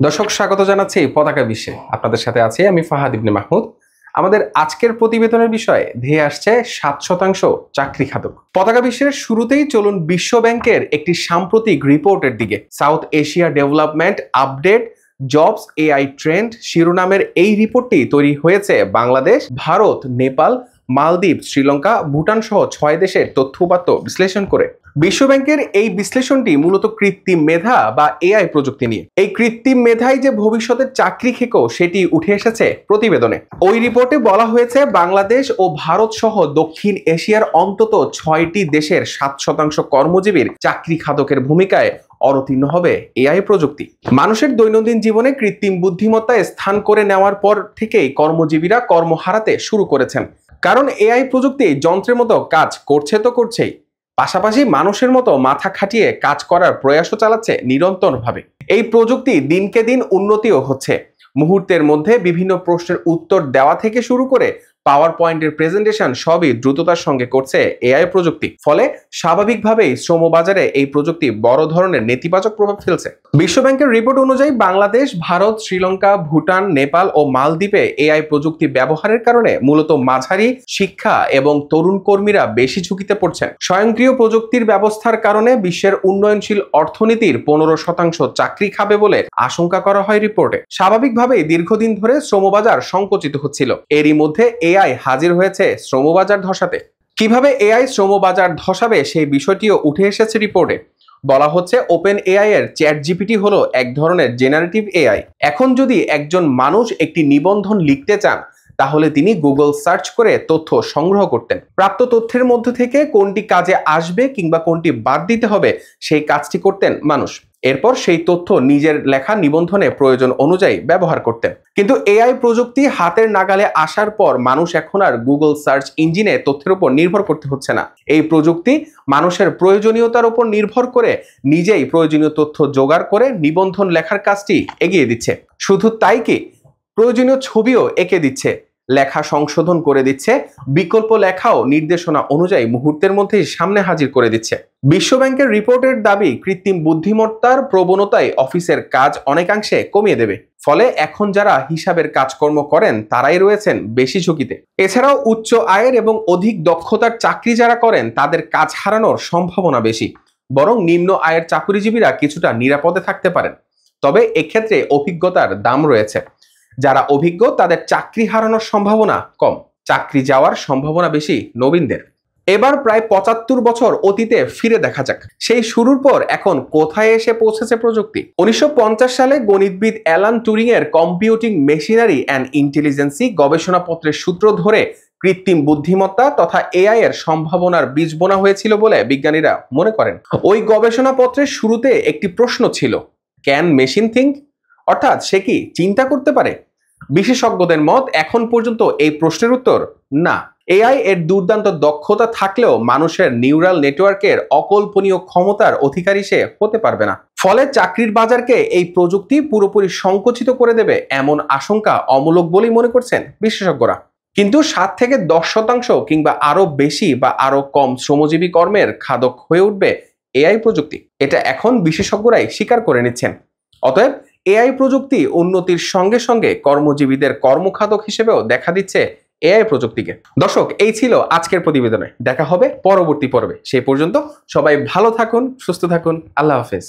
দর্শক স্বাগত জানাচ্ছি পতাকা বিশ্বে। আপনাদের সাথে আছি আমি ফাহাদ ইবনে মাহমুদ। আমাদের আজকের প্রতিবেদনের বিষয়ে ধেয়ে আসছে 7% চাকরি খাতক। পতাকা বিশ্বের শুরুতেই চলুন বিশ্ব ব্যাংকের একটি সাম্প্রতিক রিপোর্টের দিকে। South Asia development update jobs AI trend শিরোনামের এই রিপোর্টটি তৈরি হয়েছে বাংলাদেশ, ভারত, নেপাল, মালদ্বীপ, শ্রীলঙ্কা, ভুটান সহ 6 দেশের তথ্য-উপাত্ত বিশ্লেষণ করে। বিশ্বব্যাংকের এই বিশ্লেষণটি মূলত কৃত্রিম মেধা বা এআই প্রযুক্তি নিয়ে। এই কৃত্রিম মেধাই যে ভবিষ্যতের চাকরি খেকো সেটি উঠে এসেছে প্রতিবেদনে। ওই রিপোর্টে বলা হয়েছে বাংলাদেশ ও ভারত সহ দক্ষিণ এশিয়ার অন্তত 6টি দেশের 7% কর্মজীবীর চাকরি খাতকের ভূমিকায় অবতীর্ণ হবে এআই প্রযুক্তি। মানুষের দৈনন্দিন জীবনে কৃত্রিম বুদ্ধিমত্তায় স্থান করে নেওয়ার পর থেকেই কর্মজীবীরা কর্ম হারাতে শুরু করেছেন। কারণ এআই প্রযুক্তি যন্ত্রের মতো কাজ করছে তো করছেই, পাশাপাশি মানুষের মতো মাথা খাটিয়ে কাজ করার প্রয়াসও চালাচ্ছে নিরন্তরভাবে। এই প্রযুক্তি দিনকে দিন উন্নতিও হচ্ছে। মুহূর্তের মধ্যে বিভিন্ন প্রশ্নের উত্তর দেওয়া থেকে শুরু করে পাওয়ার পয়েন্টের প্রেজেন্টেশন সবই দ্রুততার সঙ্গে করছে এআই প্রযুক্তি। ফলে স্বাভাবিকভাবেই শ্রমবাজারে এই প্রযুক্তি বড় ধরনের নেতিবাচক প্রভাব ফেলছে। বিশ্বব্যাংকের রিপোর্ট অনুযায়ী বাংলাদেশ, ভারত, শ্রীলঙ্কা, ভুটান, নেপাল ও মালদ্বীপে এআই প্রযুক্তি ব্যবহারের কারণে মূলত মাঝারি শিক্ষা এবং তরুণ কর্মীরা বেশি ঝুঁকিতে পড়ছেন। স্বয়ংক্রিয় প্রযুক্তির ব্যবস্থার কারণে বিশ্বের উন্নয়নশীল অর্থনীতির 15% চাকরি খাবে বলে আশঙ্কা করা হয় রিপোর্টে। স্বাভাবিকভাবেই দীর্ঘদিন ধরে শ্রমবাজার সংকুচিত হচ্ছিল। এরই মধ্যে এআই হাজির হয়েছে শ্রমবাজার ধসাতে। কিভাবে এআই শ্রমবাজার ধসাবে সেই বিষয়টিও উঠে এসেছে রিপোর্টে। বলা হচ্ছে ওপেন এআই এর চ্যাট জিপিটি হলো এক ধরনের জেনারেটিভ এআই। এখন যদি একজন মানুষ একটি নিবন্ধন লিখতে চান তাহলে তিনি গুগল সার্চ করে তথ্য সংগ্রহ করতেন। প্রাপ্ত তথ্যের মধ্যে থেকে কোনটি কাজে আসবে কিংবা কোনটি বাদ দিতে হবে সেই কাজটি করতেন মানুষ। এরপর সেই তথ্য নিজের লেখা নিবন্ধনে প্রয়োজন অনুযায়ী ব্যবহার করতেন। কিন্তু এআই প্রযুক্তি হাতের নাগালে আসার পর মানুষ এখন আর গুগল সার্চ ইঞ্জিনে তথ্যের উপর নির্ভর করতে হচ্ছে না। এই প্রযুক্তি মানুষের প্রয়োজনীয়তার উপর নির্ভর করে নিজেই প্রয়োজনীয় তথ্য জোগাড় করে নিবন্ধন লেখার কাজটি এগিয়ে দিচ্ছে। শুধু তাই কি, প্রয়োজনীয় ছবিও এঁকে দিচ্ছে, লেখা সংশোধন করে দিচ্ছে, বিকল্প লেখাও নির্দেশনা অনুযায়ী মুহূর্তের মধ্যেই সামনে হাজির করে দিচ্ছে। বিশ্বব্যাংকের রিপোর্টের দাবি কৃত্রিম বুদ্ধিমত্তার প্রবণতায় অফিসের কাজ অনেকাংশে কমিয়ে দেবে। ফলে এখন যারা হিসাবের কাজকর্ম করেন তারাই রয়েছেন বেশি ঝুঁকিতে। এছাড়াও উচ্চ আয়ের এবং অধিক দক্ষতার চাকরি যারা করেন তাদের কাজ হারানোর সম্ভাবনা বেশি। বরং নিম্ন আয়ের চাকরিজীবীরা কিছুটা নিরাপদে থাকতে পারেন। তবে এক্ষেত্রে অভিজ্ঞতার দাম রয়েছে। যারা অভিজ্ঞ তাদের চাকরি হারানোর সম্ভাবনা কম, চাকরি যাওয়ার সম্ভাবনা বেশি নবীনদের। এবার প্রায় 75 বছর অতীতে ফিরে দেখা যাক। সেই শুরুর পর এখন কোথায় এসে পৌঁছেছে প্রযুক্তি। 1950 সালে গণিতবিদ অ্যালান টুরিং এর কম্পিউটিং মেশিনারি অ্যান্ড ইন্টেলিজেন্সি গবেষণাপত্রের সূত্র ধরে কৃত্রিম বুদ্ধিমত্তা তথা এআই এর সম্ভাবনার বীজ বোনা হয়েছিল বলে বিজ্ঞানীরা মনে করেন। ওই গবেষণাপত্রের শুরুতে একটি প্রশ্ন ছিল, ক্যান মেশিন থিঙ্ক? অর্থাৎ সে কি চিন্তা করতে পারে? বিশেষজ্ঞদের মত এখন পর্যন্ত এই প্রশ্নের উত্তর না। এআই এর দুর্দান্ত দক্ষতা থাকলেও মানুষের নিউরাল নেটওয়ার্কের অকল্পনীয় ক্ষমতার অধিকারী সে হতে পারবে না। ফলে চাকরির বাজারকে এই প্রযুক্তি পুরোপুরি সংকুচিত করে দেবে এমন আশঙ্কা অমূলক বলেই মনে করছেন বিশেষজ্ঞরা। কিন্তু 7 থেকে 10% কিংবা আরো বেশি বা আরো কম শ্রমজীবী কর্মের খাদক হয়ে উঠবে এআই প্রযুক্তি, এটা এখন বিশেষজ্ঞরাই স্বীকার করে নিচ্ছেন। অতএব এআই প্রযুক্তি উন্নতির সঙ্গে সঙ্গে কর্মজীবীদের কর্মখাতক হিসেবেও দেখা দিচ্ছে এআই প্রযুক্তিকে। দর্শক, এই ছিল আজকের প্রতিবেদনে। দেখা হবে পরবর্তী পর্বে। সেই পর্যন্ত সবাই ভালো থাকুন, সুস্থ থাকুন। আল্লাহ হাফেজ।